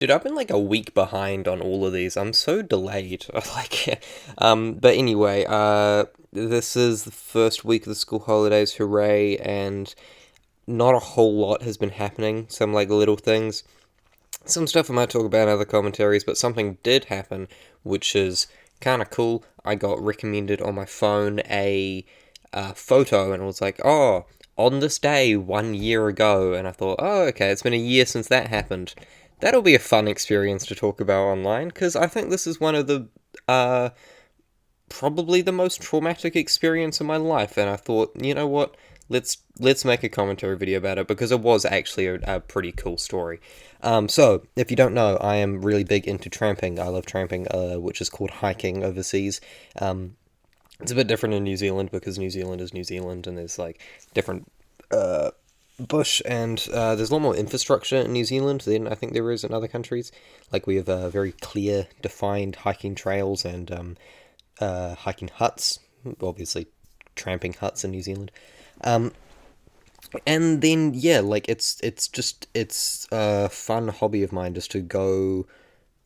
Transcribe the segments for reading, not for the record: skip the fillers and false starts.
Dude, I've been like a week behind on all of these. I'm so delayed. But anyway, this is the first week of the school holidays, hooray, and not a whole lot has been happening. Some like little things. Some stuff I might talk about in other commentaries, but something did happen, which is kind of cool. I got recommended on my phone a photo, and it was like, oh, on this day 1 year ago, and I thought, oh, okay, it's been a year since that happened. That'll be a fun experience to talk about online, because I think this is one of the uh, probably the most traumatic experience of my life, and I thought, you know what, let's make a commentary video about it because it was actually a pretty cool story. So if you don't know, I am really big into tramping. I love tramping, which is called hiking overseas. It's a bit different in New Zealand because New Zealand is New Zealand, and there's like different bush, and there's a lot more infrastructure in New Zealand than I think there is in other countries. Like we have very clear, defined hiking trails and hiking huts. Obviously, tramping huts in New Zealand. Um, and then yeah, like it's a fun hobby of mine just to go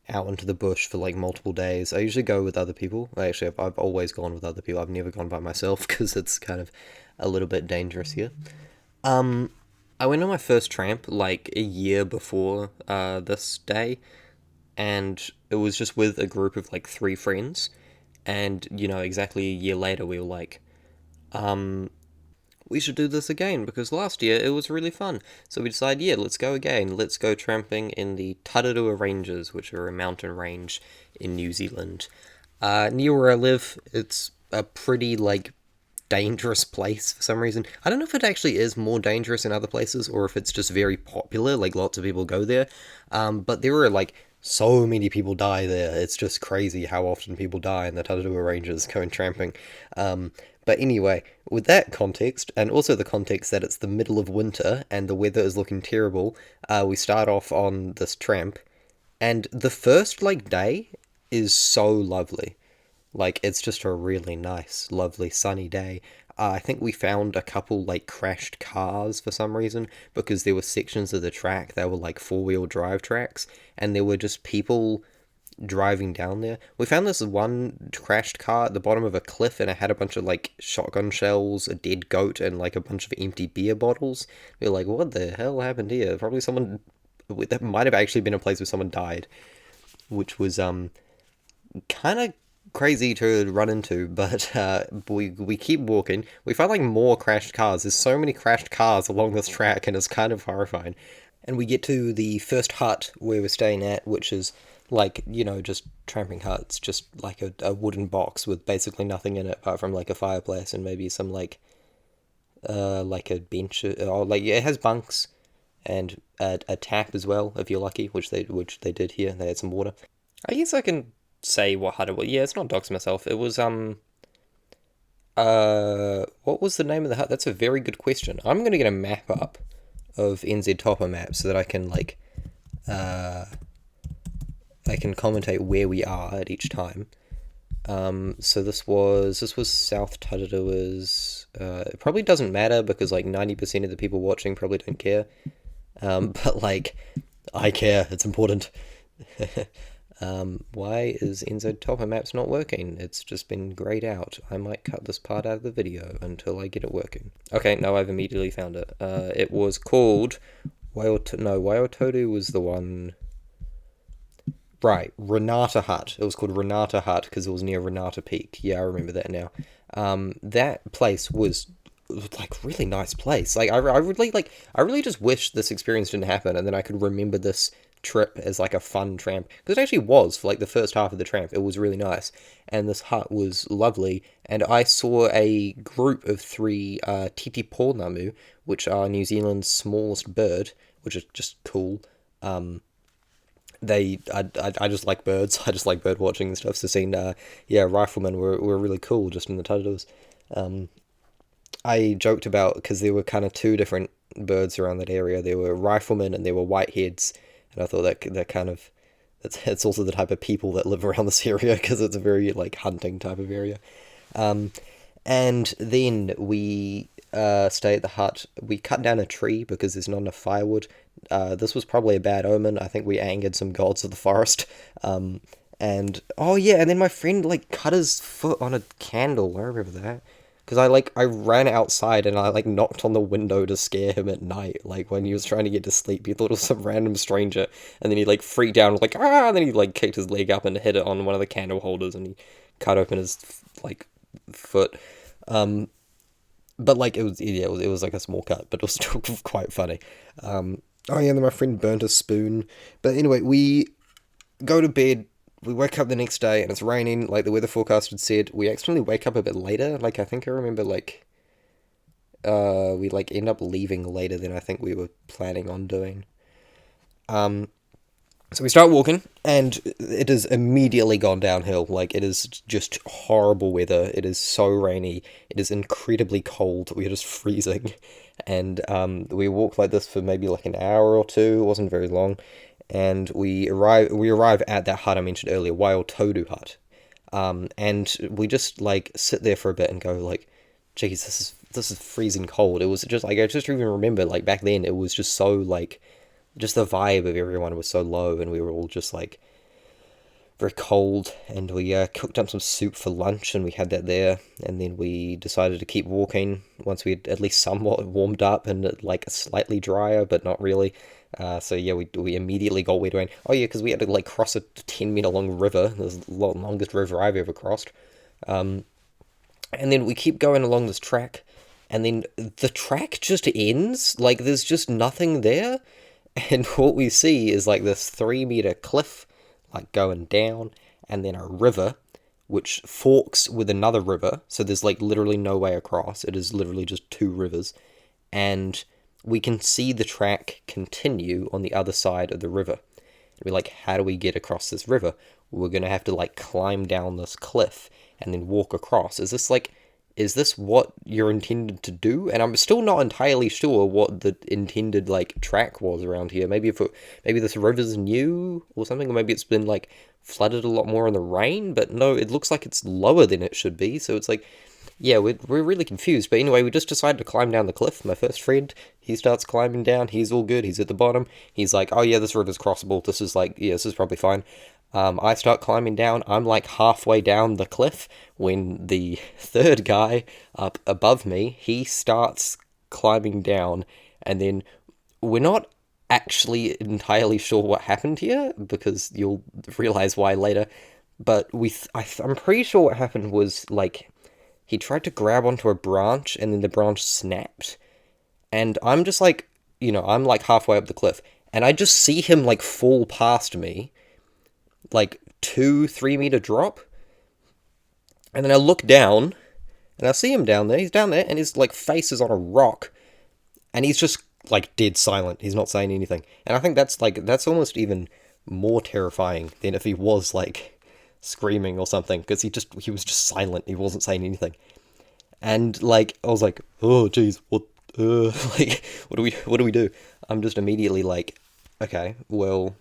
out into the bush for like multiple days. I usually go with other people. Actually, I've always gone with other people. I've never gone by myself because it's kind of a little bit dangerous here. Um, I went on my first tramp like a year before this day, and it was just with a group of like three friends. And exactly a year later, we were like, um, we should do this again because last year it was really fun. So we decided, yeah, let's go again. Let's go tramping in the Tararua Ranges, which are a mountain range in New Zealand. Near where I live, it's a pretty like dangerous place for some reason. I don't know if it actually is more dangerous in other places or if it's just very popular, like lots of people go there. But there are like so many people die there. It's just crazy how often people die in the Tararua Ranges going tramping. But anyway, with that context, and also the context that it's the middle of winter and the weather is looking terrible, we start off on this tramp, and the first like day is so lovely. Like it's just a really nice, lovely sunny day. I think we found a couple like crashed cars for some reason because there were sections of the track that were like four-wheel drive tracks, and there were just people driving down there. We found this one crashed car at the bottom of a cliff, and it had a bunch of like shotgun shells, a dead goat, and like a bunch of empty beer bottles. We were like, what the hell happened here? Probably someone. That might have actually been a place where someone died, which was kind of crazy to run into, but we keep walking. We find like more crashed cars. There's so many crashed cars along this track, and it's kind of horrifying. And we get to the first hut where we're staying at, which is like just tramping huts, just like a wooden box with basically nothing in it apart from like a fireplace and maybe some like a bench, or like it has bunks and a tap as well if you're lucky, which they did here. They had some water. I guess I can say what hut it was. Yeah, it's not dox myself. It was what was the name of the hut? That's a very good question. I'm gonna get a map up of NZ Topper map so that uh I can commentate where we are at each time. So this was South Tararua's. It probably doesn't matter because like 90% of the people watching probably don't care. But like I care. It's important. Why is NZ Topper Maps not working? It's just been grayed out. I might cut this part out of the video until I get it working. Okay, no, I've immediately found it. It was called Waiatodu was the one. Right, Renata Hut. It was called Renata Hut because it was near Renata Peak. Yeah, I remember that now. That place was like really nice place. Like I really just wish this experience didn't happen, and then I could remember this trip as like a fun tramp because it actually was for like the first half of the tramp. It was really nice, and this hut was lovely. And I saw a group of three titi pornamu, which are New Zealand's smallest bird, which is just cool. Um, I just like birds. I just like bird watching and stuff. So seeing yeah, riflemen were really cool just in the Tararuas. Um, I joked about because there were kind of two different birds around that area. There were riflemen and there were whiteheads, and I thought that kind of that's also the type of people that live around this area because it's a very like hunting type of area. Um, and then we stay at the hut. We cut down a tree because there's not enough firewood. This was probably a bad omen. I think we angered some gods of the forest. And oh yeah, and then my friend like cut his foot on a candle. I remember that. Because I ran outside and I like knocked on the window to scare him at night, like when he was trying to get to sleep. He thought it was some random stranger, and then he like freaked out and was like ah, and then he like kicked his leg up and hit it on one of the candle holders, and he cut open his like foot. Um, but like it was like a small cut, but it was still quite funny. Oh yeah, and then my friend burnt a spoon. But anyway, we go to bed. We wake up the next day and it's raining, like the weather forecast had said. We accidentally wake up a bit later. Like I think I remember like we like end up leaving later than I think we were planning on doing. Um so we start walking and it has immediately gone downhill. Like it is just horrible weather. It is so rainy. It is incredibly cold. We're just freezing. And we walked like this for maybe like an hour or two. It wasn't very long. And we arrive at that hut I mentioned earlier, Wild Todu Hut. And we just like sit there for a bit and go like, geez, this is freezing cold. It was just like I just even remember like back then it was just so like just the vibe of everyone was so low and we were all just like very cold, and we cooked up some soup for lunch and we had that there, and then we decided to keep walking once we had at least somewhat warmed up and like slightly drier but not really. So yeah, we immediately got wet away. Oh yeah, because we had to like cross a 10-meter long river. It was the longest river I've ever crossed. Um, and then we keep going along this track, and then the track just ends. Like there's just nothing there, and what we see is like this 3-meter cliff, like going down, and then a river, which forks with another river. So there's like literally no way across. It is literally just two rivers, and we can see the track continue on the other side of the river. We're like, how do we get across this river? We're gonna have to like climb down this cliff and then walk across. Is this what you're intended to do? And I'm still not entirely sure what the intended like track was around here. Maybe this river's new or something, or maybe it's been like flooded a lot more in the rain. But no, it looks like it's lower than it should be. So it's like, yeah, we're really confused. But anyway, we just decided to climb down the cliff. My first friend, he starts climbing down. He's all good. He's at the bottom. He's like, oh yeah, this river's crossable. This is like, yeah, this is probably fine. I start climbing down. I'm like halfway down the cliff when the third guy up above me, he starts climbing down, and then we're not actually entirely sure what happened here because you'll realize why later. But I'm pretty sure what happened was like he tried to grab onto a branch and then the branch snapped. And I'm just like, I'm like halfway up the cliff and I just see him like fall past me, like 2-3 meter drop. And then I look down and I see him down there. He's down there and his like face is on a rock and he's just like dead silent. He's not saying anything. And I think that's almost even more terrifying than if he was like screaming or something, because he was just silent. He wasn't saying anything. And like I was like, oh geez, what like what do we do? I'm just immediately like, okay, well,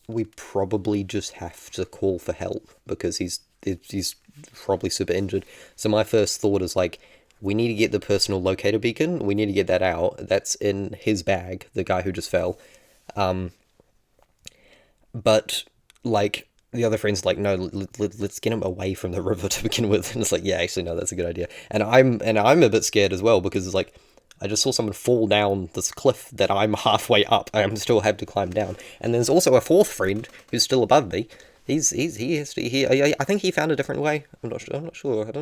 we probably just have to call for help because he's probably super injured. So my first thought is like, we need to get the personal locator beacon. We need to get that out. That's in his bag, the guy who just fell. But like the other friend's like, no, let's get him away from the river to begin with. And it's like, yeah, actually, no, that's a good idea. And I'm a bit scared as well because it's like, I just saw someone fall down this cliff that I'm halfway up. I still have to climb down. And there's also a fourth friend who's still above me. I think he found a different way. I'm not sure. I'm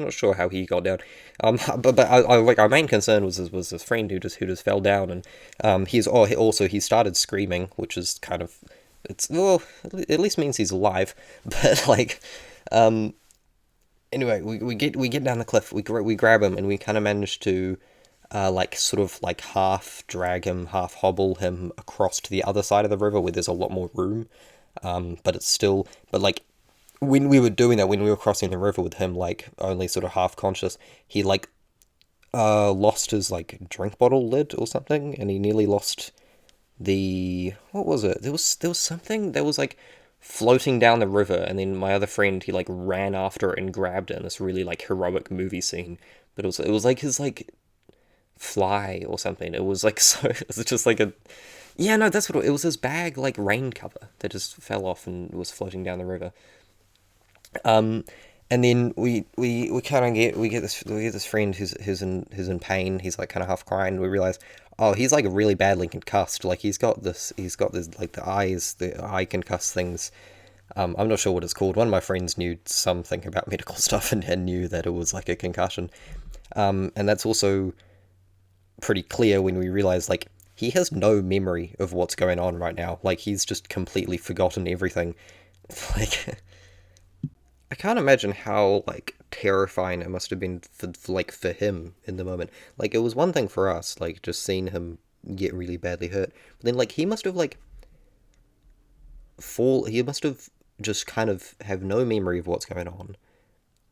not sure how he got down. But like our main concern was his friend who just fell down, and he started screaming, which is kind of, it's, well, at least means he's alive. But like, anyway, we get down the cliff. We grab him, and we kind of manage to like sort of like half drag him, half hobble him across to the other side of the river where there's a lot more room. But like when we were doing that, when we were crossing the river with him, like only sort of half conscious, he like lost his like drink bottle lid or something, and he nearly lost what was it? There was something that was like floating down the river, and then my other friend, he like ran after it and grabbed it in this really like heroic movie scene. But it was like his like fly or something. It was like so. It was just like a yeah, no, that's what it was. His bag, like rain cover, that just fell off and was floating down the river. Um, and then we kind of get this friend who's in pain. He's like kind of half crying. We realize, oh, he's like really badly concussed. Like he's got this like the eye concussed things. I'm not sure what it's called. One of my friends knew something about medical stuff and knew that it was like a concussion. And that's also pretty clear when we realize like he has no memory of what's going on right now. Like he's just completely forgotten everything. Like I can't imagine how like terrifying it must have been for him in the moment. Like it was one thing for us, like just seeing him get really badly hurt. But then like he must have like fall. He must have just kind of have no memory of what's going on.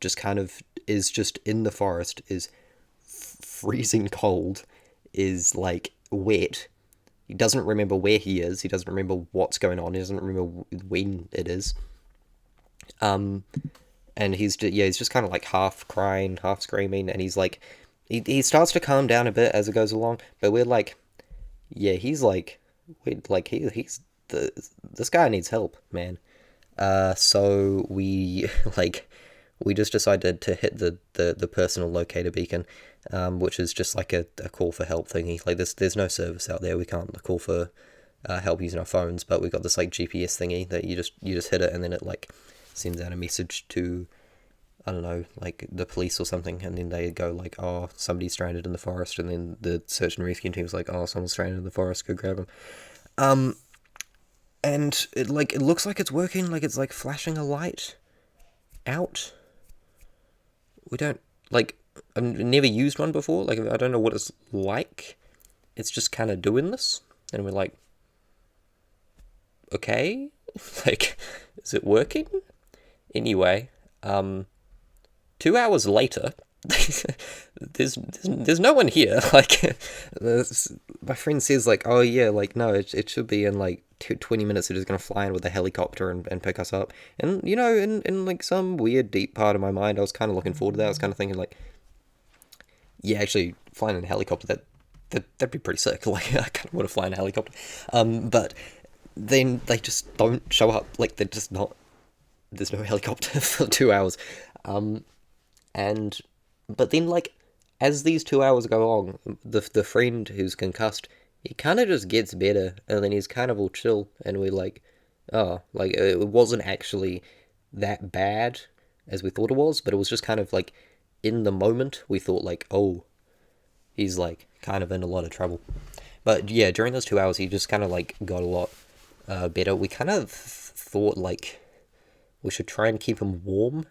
Just kind of is just in the forest, is freezing cold, is like wet. He doesn't remember where he is. He doesn't remember what's going on. He doesn't remember when it is. Um, and he's just kind of like half crying, half screaming, and he's like, he starts to calm down a bit as it goes along. But we're like, yeah, he's like, he's this guy needs help, man. So we like we just decided to hit the personal locator beacon, which is just like a call for help thingy. Like there's no service out there. We can't call for help using our phones, but we got this like GPS thingy that you just hit it and then it like sends out a message to, I don't know, like the police or something, and then they go like, oh, somebody's stranded in the forest, and then the search and rescue team's like, oh, someone's stranded in the forest, go grab them. Um, and it looks like it's working, like it's like flashing a light out. We don't like I've never used one before. Like I don't know what it's like. It's just kind of doing this, and we're like, okay, like, is it working? Anyway, 2 hours later, there's no one here. Like, my friend says like, oh yeah, like no, it should be in like 20 minutes. They're just gonna fly in with a helicopter and pick us up. And you know, in like some weird deep part of my mind, I was kind of looking forward to that. I was kind of thinking like, yeah, actually flying in a helicopter that'd be pretty sick. Like I kind of want to fly in a helicopter. But then they just don't show up. Like they're just not. There's no helicopter for 2 hours. And but then like as these 2 hours go on, the friend who's concussed, he kind of just gets better, and then he's kind of all chill, and we're like, oh, like it wasn't actually that bad as we thought it was, but it was just kind of like in the moment we thought like, oh, he's like kind of in a lot of trouble. But yeah, during those 2 hours, he just kind of like got a lot better. We kind of thought like we should try and keep him warm.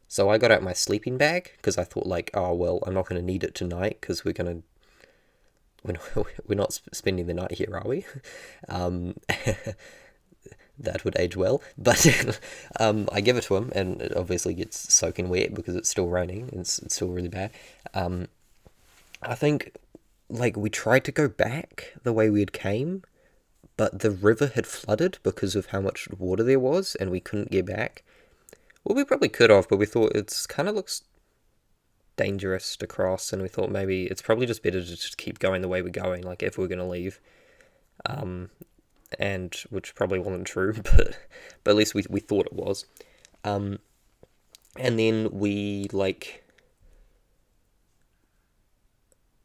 So I got out my sleeping bag because I thought like, oh well, I'm not going to need it tonight because we're not spending the night here, are we? Um, that would age well. But I give it to him, and it obviously gets soaking wet because it's still raining. It's still really bad. I think like we tried to go back the way we had came, but the river had flooded because of how much water there was, and we couldn't get back. Well, we probably could have, but we thought it's kind of looks dangerous to cross, and we thought maybe it's probably just better to just keep going the way we're going, like if we're going to leave. And which probably wasn't true, but at least we thought it was. And then we like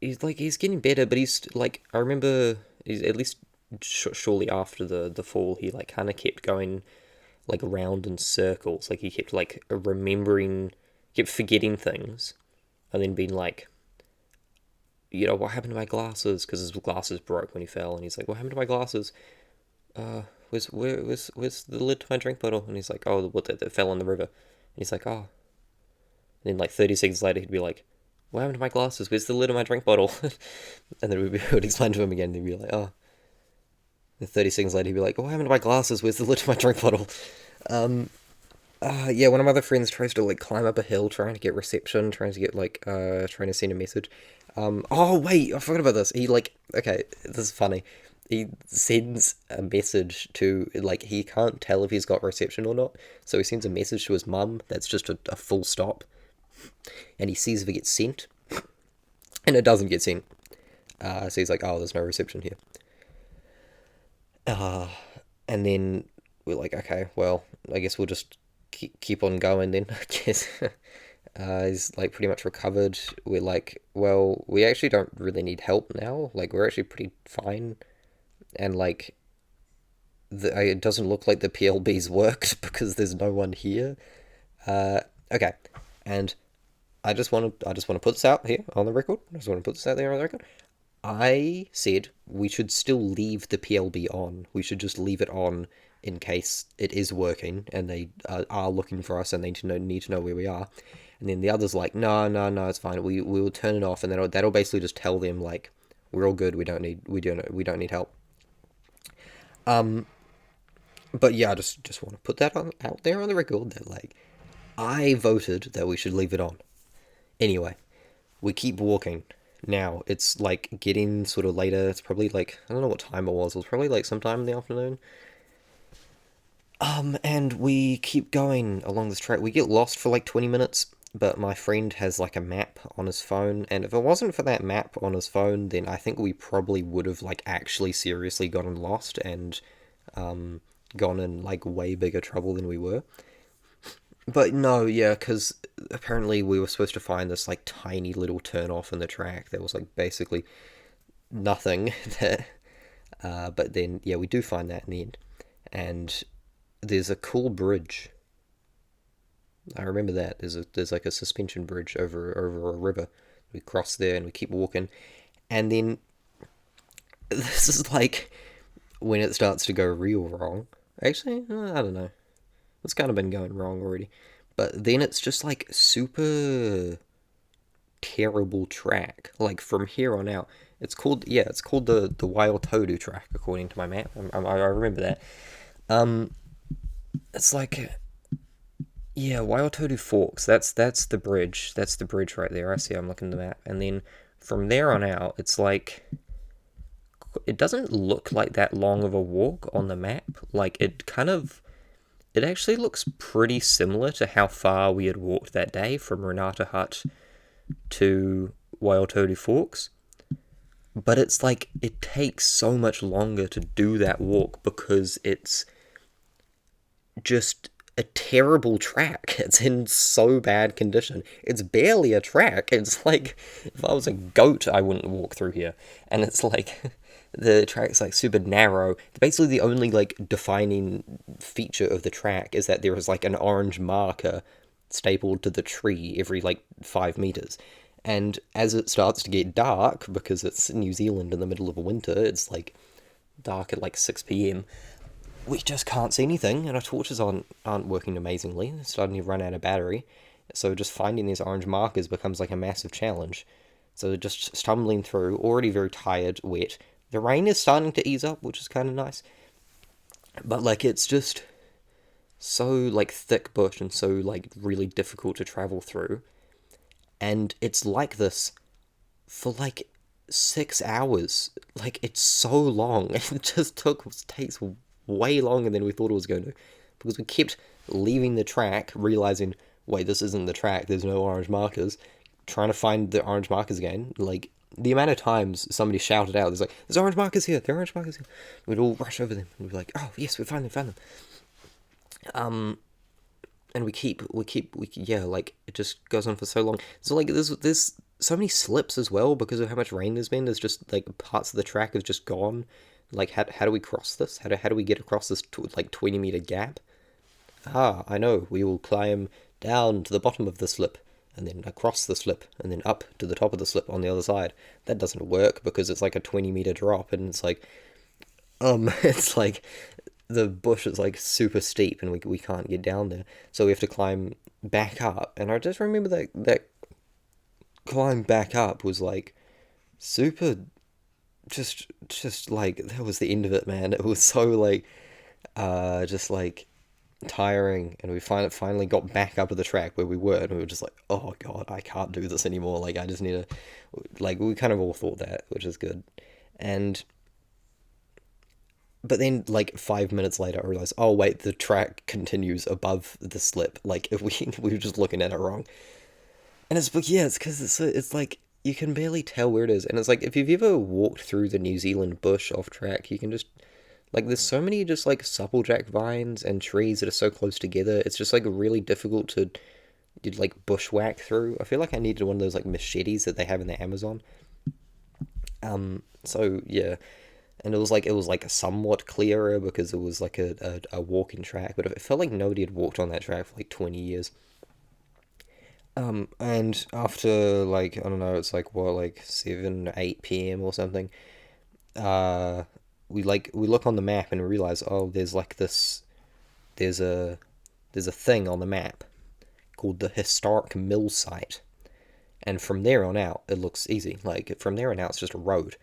he's getting better, but he's like I remember he's at least shortly after the fall he like kind of kept going like around in circles, like he kept like kept forgetting things, and then being like, you know, what happened to my glasses? Because his glasses broke when he fell, and he's like, what happened to my glasses? Where's the lid to my drink bottle? And he's like, oh, what that fell in the river. And he's like, oh. And then like 30 seconds later, he'd be like, what happened to my glasses? Where's the lid of my drink bottle? And then we would explain to him again, and he'd be like, oh. And 30 seconds later, he'd be like, what happened to my glasses? Where's the lid of my drink bottle? Yeah, one of my other friends tries to like climb up a hill trying to get reception, trying to get like trying to send a message. Oh wait, I forgot about this. He like, okay, this is funny. He sends a message to like he can't tell if he's got reception or not, so he sends a message to his mum that's just a full stop, and he sees if it gets sent. and it doesn't get sent. So he's like, oh, there's no reception here. Uh, and then we're like, okay, well, I guess we'll just keep on going then. I guess he's like pretty much recovered. We're like, well, we actually don't really need help now. Like, we're actually pretty fine, and like, it doesn't look like the PLB's worked because there's no one here. Uh, okay, and I just want to put this out here on the record. I just want to put this out there on the record. I said we should still leave the PLB on. We should just leave it on in case it is working and they are looking for us and they need to know where we are. And then the others like, no, no, no, it's fine. We will turn it off, and that'll basically just tell them like we're all good. We don't need help. Um, but yeah, I just want to put that out there on the record that like I voted that we should leave it on. Anyway, we keep walking. Now it's like getting sort of later. It's probably like I don't know what time it was. It was probably like sometime in the afternoon. And we keep going along this track. We get lost for like 20 minutes, but my friend has like a map on his phone, and if it wasn't for that map on his phone, then I think we probably would have like actually seriously gotten lost and um gone in like way bigger trouble than we were. But no, yeah, because apparently we were supposed to find this like tiny little turn off in the track that was like basically nothing. That, but then yeah, we do find that in the end, and there's a cool bridge. I remember that there's like a suspension bridge over a river. We cross there and we keep walking, and then this is like when it starts to go real wrong. Actually, I don't know. It's kind of been going wrong already. But then it's just like super terrible track. Like from here on out, it's called the Waiatodu track according to my map. I remember that. Um, it's like yeah, Waiatodu Forks. That's the bridge. That's the bridge right there. I see. I'm looking at the map, and then from there on out, it's like it doesn't look like that long of a walk on the map. Like it actually looks pretty similar to how far we had walked that day from Renata Hut to Waiatodu Forks. But it's like it takes so much longer to do that walk because it's just a terrible track. It's in so bad condition. It's barely a track. It's like if I was a goat, I wouldn't walk through here. And it's like the track's like super narrow. Basically, the only like defining feature of the track is that there is like an orange marker stapled to the tree every like 5 meters. And as it starts to get dark, because it's New Zealand in the middle of a winter, it's like dark at like 6 p.m. We just can't see anything, and our torches aren't working amazingly. They're starting to run out of battery. So just finding these orange markers becomes like a massive challenge. So just stumbling through, already very tired, wet. The rain is starting to ease up, which is kind of nice. But like it's just so like thick bush and so like really difficult to travel through. And it's like this for like 6 hours. Like it's so long. It just takes way longer than we thought it was going to, because we kept leaving the track, realizing, wait, this isn't the track. There's no orange markers. Trying to find the orange markers again. Like the amount of times somebody shouted out, "There's orange markers here. There are orange markers here." We'd all rush over them and we'd be like, "Oh yes, we found them." And yeah, like it just goes on for so long. So like there's so many slips as well because of how much rain there's been. There's just like parts of the track have just gone. Like how do we cross this? How do we get across this like 20-meter gap? Ah, I know. We will climb down to the bottom of the slip and then across the slip and then up to the top of the slip on the other side. That doesn't work because it's like a 20-meter drop, and it's like it's like the bush is like super steep and we can't get down there, so we have to climb back up. And I just remember that climb back up was like super, just like that was the end of it, man. It was so like just like tiring, and we finally got back up to the track where we were, and we were just like, oh god, I can't do this anymore. Like I just need to, like we kind of all thought that, which is good. And but then, like 5 minutes later, I realized, oh wait, the track continues above the slip. Like if we we were just looking at it wrong, and it's but yeah, it's because it's like you can barely tell where it is. And it's like, if you've ever walked through the New Zealand bush off track, you can just, like, there's so many just, like, supplejack vines and trees that are so close together. It's just, like, really difficult to, like, bushwhack through. I feel like I needed one of those, like, machetes that they have in the Amazon. So, yeah. And it was like somewhat clearer because it was like a walking track, but it felt like nobody had walked on that track for like 20 years. And after like, I don't know, it's like what, like 7, 8 p.m. or something, uh, we look on the map and realize, oh, there's a, there's a thing on the map called the Historic Mill Site. And from there on out, it looks easy. Like, from there on out, it's just a road.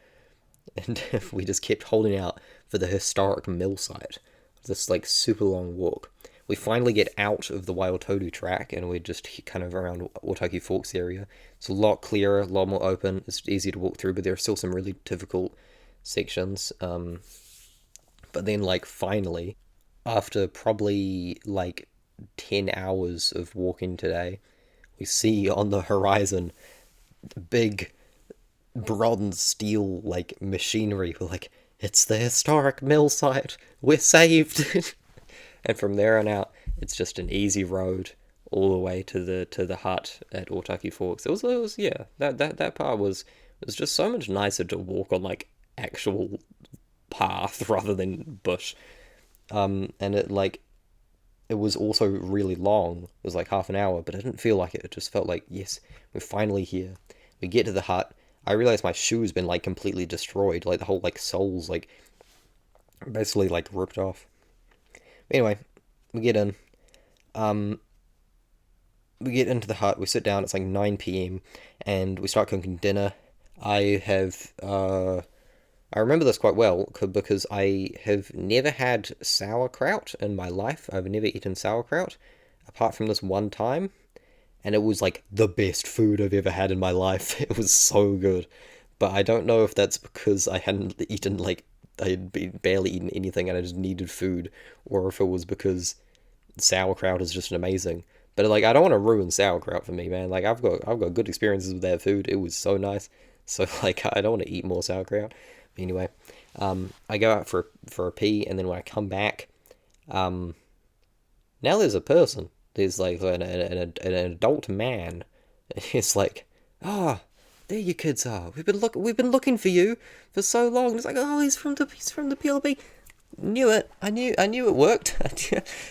And we just kept holding out for the historic mill site. This like super long walk. We finally get out of the Waiotodu track and we're just kind of around Otaki Forks area. It's a lot clearer, a lot more open. It's easy to walk through, but there are still some really difficult sections. But then like finally, after probably like 10 hours of walking today, we see on the horizon big bronze steel like machinery. We're like, it's the historic mill site. We're saved. And from there on out, it's just an easy road all the way to the hut at Otaki Forks. It was yeah, that part was just so much nicer to walk on like actual path rather than bush. And it was also really long. It was like half an hour, but it didn't feel like it. It just felt like, yes, we're finally here. We get to the hut. I realized my shoe's been like completely destroyed. Like the whole like sole's like basically like ripped off. Anyway, we get in. Um, we get into the hut. We sit down. It's like 9 p.m. and we start cooking dinner. I have I remember this quite well because I have never had sauerkraut in my life. I've never eaten sauerkraut apart from this one time, and it was like the best food I've ever had in my life. It was so good. But I don't know if that's because I hadn't eaten like I had barely eaten anything and I just needed food, or if it was because sauerkraut is just amazing. But like I don't want to ruin sauerkraut for me, man. Like I've got good experiences with that food. It was so nice. So like I don't want to eat more sauerkraut. Anyway, I go out for a pee, and then when I come back, um, now there's a person. There's like an adult man. It's like, ah, oh, there you kids are. We've been looking for you for so long. It's like, oh, he's from the PLB. Knew it. I knew it worked.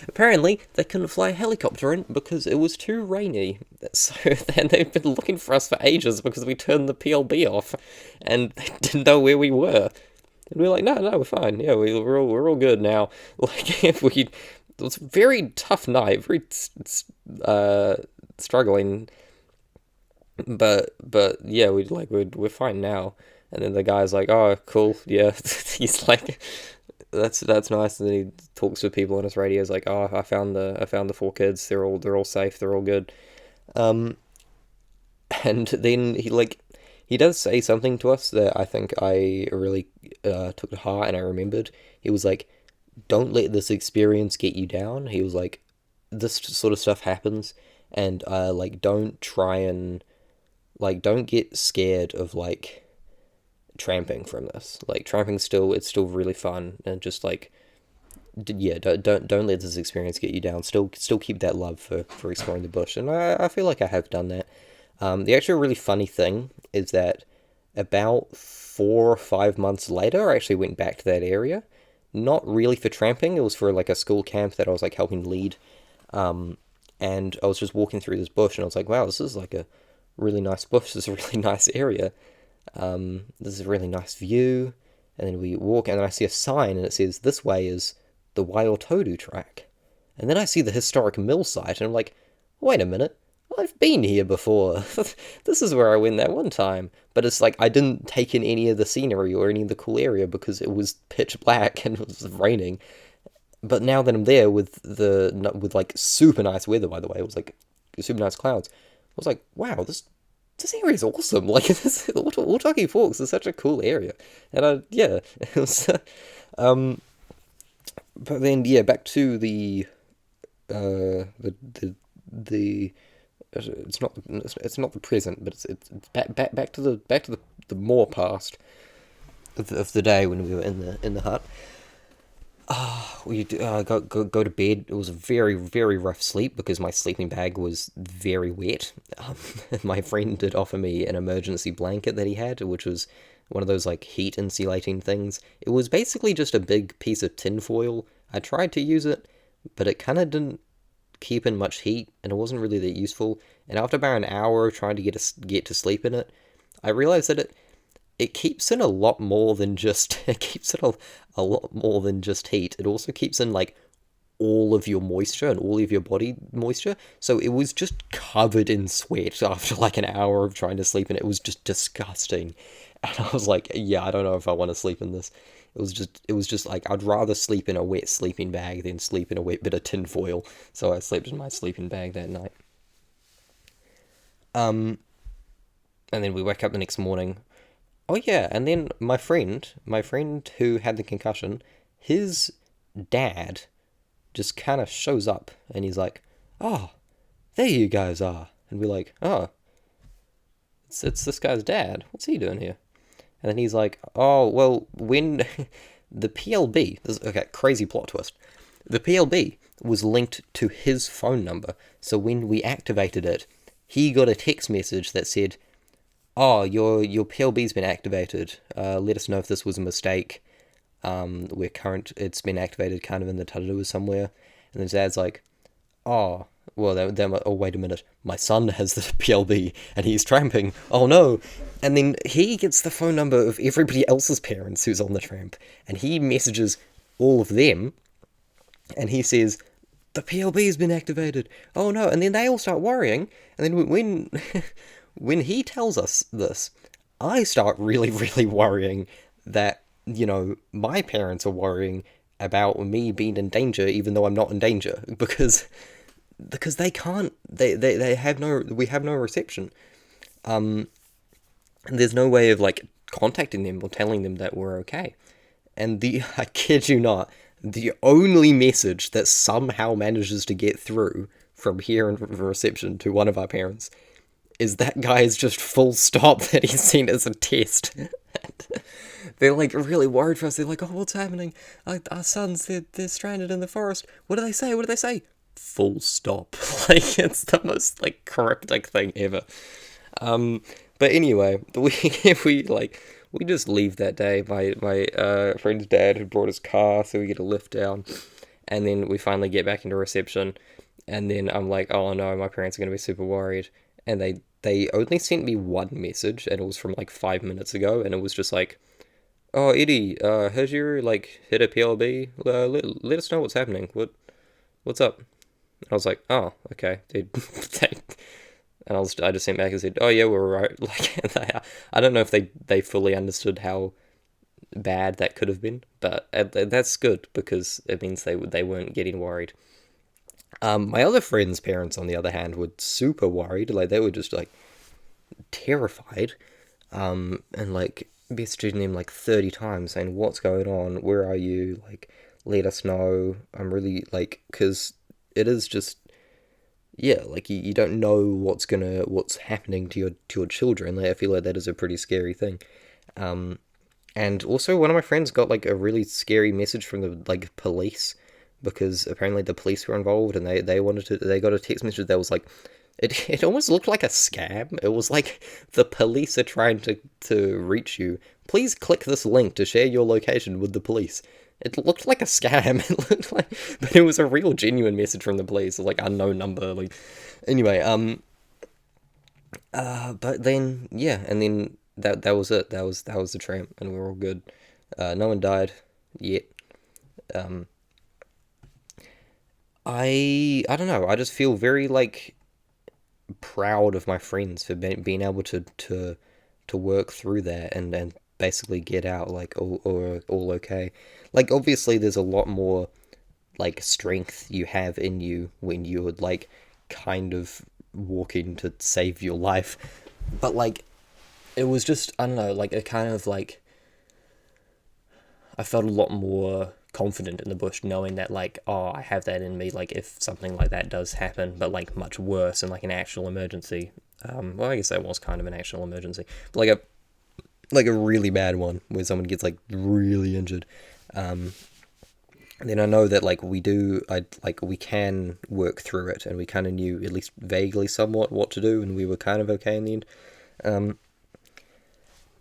Apparently, they couldn't fly a helicopter in because it was too rainy. So then they've been looking for us for ages because we turned the PLB off, and they didn't know where we were. And we are like, no, we're fine. Yeah, we're all good now. Like if we, it was a very tough night, very struggling. But yeah, we're fine now. And then the guy's like, oh, cool, yeah. He's like, that's nice. And then he talks to people on his radio. He's like, oh, I found the four kids. They're all safe. They're all good. Um, and then he does say something to us that I think I really took to heart and I remembered. He was like, don't let this experience get you down. He was like, this sort of stuff happens, and like don't try and like don't get scared of like tramping from this. Like tramping it's still really fun, and just like yeah, don't let this experience get you down. Still keep that love for exploring the bush, and I feel like I have done that. The actual really funny thing is that about 4 or 5 months later, I actually went back to that area. Not really for tramping. It was for like a school camp that I was like helping lead. And I was just walking through this bush, and I was like, wow, this is like a really nice bush. This is a really nice area. This is a really nice view. And then we walk, and then I see a sign, and it says, this way is the Waiotodu track. And then I see the historic mill site, and I'm like, wait a minute, I've been here before. This is where I went that one time. But it's like, I didn't take in any of the scenery or any of the cool area because it was pitch black and it was raining. But now that I'm there with like super nice weather, by the way, it was like super nice clouds. I was like, wow, this area is awesome. Like this, Otaki Forks is such a cool area, and yeah, it was. But then yeah, back to the it's not the present, but it's back to the more past of the day when we were in the hut. We go to bed. It was a very, very rough sleep because my sleeping bag was very wet. My friend did offer me an emergency blanket that he had, which was one of those like heat insulating things. It was basically just a big piece of tin foil. I tried to use it, but it kind of didn't keep in much heat, and it wasn't really that useful. And after about an hour of trying to get to sleep in it, I realized that it keeps in a lot more than just it keeps in a lot more than just heat. It also keeps in like all of your moisture and all of your body moisture. So it was just covered in sweat after like an hour of trying to sleep, and it was just disgusting. And I was like, yeah, I don't know if I want to sleep in this. It was just like I'd rather sleep in a wet sleeping bag than sleep in a wet bit of tin foil. So I slept in my sleeping bag that night. Um, and then we wake up the next morning. Oh yeah, and then my friend who had the concussion, his dad just kind of shows up and he's like, "Oh, there you guys are." And we're like, "Oh, it's this guy's dad. What's he doing here?" And then he's like, "Oh, well, when the PLB, okay, crazy plot twist. The PLB was linked to his phone number. So when we activated it, he got a text message that said, "Oh, your PLB's been activated. Let us know if this was a mistake. It's been activated kind of in the Tadarua somewhere." And then his dad's like, "Oh, well, oh, wait a minute. My son has the PLB and he's tramping. Oh no." And then he gets the phone number of everybody else's parents who's on the tramp, and he messages all of them, and he says, "The PLB's been activated. Oh no." And then they all start worrying, and then when when he tells us this, I start really, really worrying that, my parents are worrying about me being in danger even though I'm not in danger because they can't they have no we have no reception. And there's no way of like contacting them or telling them that we're okay. And the I kid you not, the only message that somehow manages to get through from here in reception to one of our parents is that guy is just full stop that he's seen as a test. They're like really worried for us. They're like, "Oh, what's happening? Our sons, they're stranded in the forest. What do they say? What do they say?" Full stop. Like it's the most like cryptic thing ever. But anyway, we just leave that day. My friend's dad had brought his car, so we get a lift down, and then we finally get back into reception, and then I'm like, "Oh no, my parents are gonna be super worried," and they only sent me one message, and it was from like 5 minutes ago, and it was just like, "Oh, Eddie, has your like hit a PLB? Let us know what's happening. What's up?" And I was like, "Oh, okay, dude." And I just sent back and said, "Oh yeah, we're right." Like, I don't know if they fully understood how bad that could have been, but that's good because it means they weren't getting worried. My other friends' parents, on the other hand, were super worried. Like they were just like terrified, and like messaging them like 30 times saying, "What's going on? Where are you? Like, let us know." I'm really like, because it is just, yeah, like you don't know what's happening to your children. Like, I feel like that is a pretty scary thing. Um, and also one of my friends got like a really scary message from the like police because apparently the police were involved and they got a text message that was like it almost looked like a scam. It was like the police are trying to reach you. Please click this link to share your location with the police. It looked like a scam. It looked like, but it was a real genuine message from the police, like unknown number. Like, anyway, but then yeah, and then that was it. That was the tramp, and we were all good. No one died yet. Um, I don't know. I just feel very like proud of my friends for being able to work through that and basically get out like all okay. Like obviously there's a lot more like strength you have in you when you're like kind of walking to save your life. But like it was just, I don't know, like it kind of like I felt a lot more confident in the bush, knowing that like, oh, I have that in me, like if something like that does happen, but like much worse and like an actual emergency. Well, I guess that was kind of an actual emergency, but like a really bad one where someone gets like really injured. And then I know that like we can work through it, and we kind of knew at least vaguely, somewhat what to do, and we were kind of okay in the end.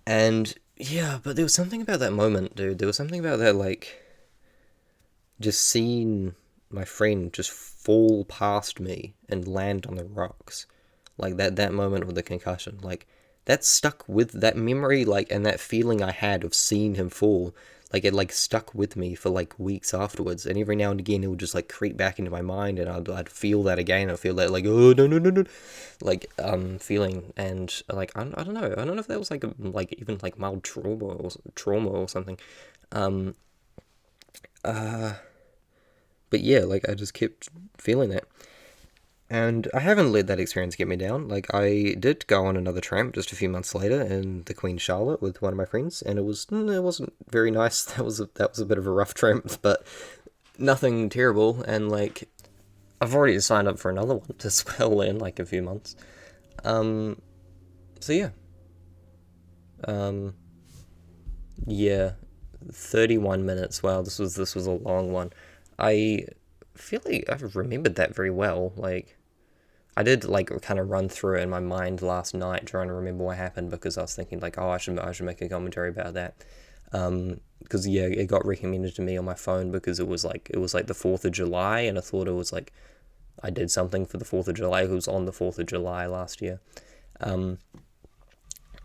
And yeah, but there was something about that moment, dude. There was something about that, like, just seeing my friend just fall past me and land on the rocks, like that moment with the concussion, like that stuck with that memory, like, and that feeling I had of seeing him fall, like it like stuck with me for like weeks afterwards, and every now and again it would just like creep back into my mind, and I'd feel that again. I'd feel that like, oh no no no no, like feeling, and like I don't know, I don't know if that was like like even like mild trauma or something. Um, but yeah, like I just kept feeling that. And I haven't let that experience get me down. Like, I did go on another tramp just a few months later in the Queen Charlotte with one of my friends, and it wasn't very nice. That was a bit of a rough tramp, but nothing terrible. And like, I've already signed up for another one as well in like a few months. Um, so yeah, um, yeah, 31 minutes. Wow, this was a long one. I feel like I've remembered that very well. Like, I did like kind of run through it in my mind last night, trying to remember what happened, because I was thinking like, oh, I should make a commentary about that. Because yeah, it got recommended to me on my phone because it was like the 4th of July, and I thought it was like I did something for the 4th of July. It was on the 4th of July last year. Um,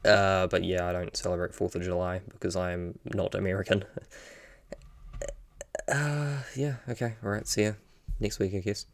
but yeah, I don't celebrate 4th of July because I'm not American. Yeah, okay, alright, see ya next week, I guess.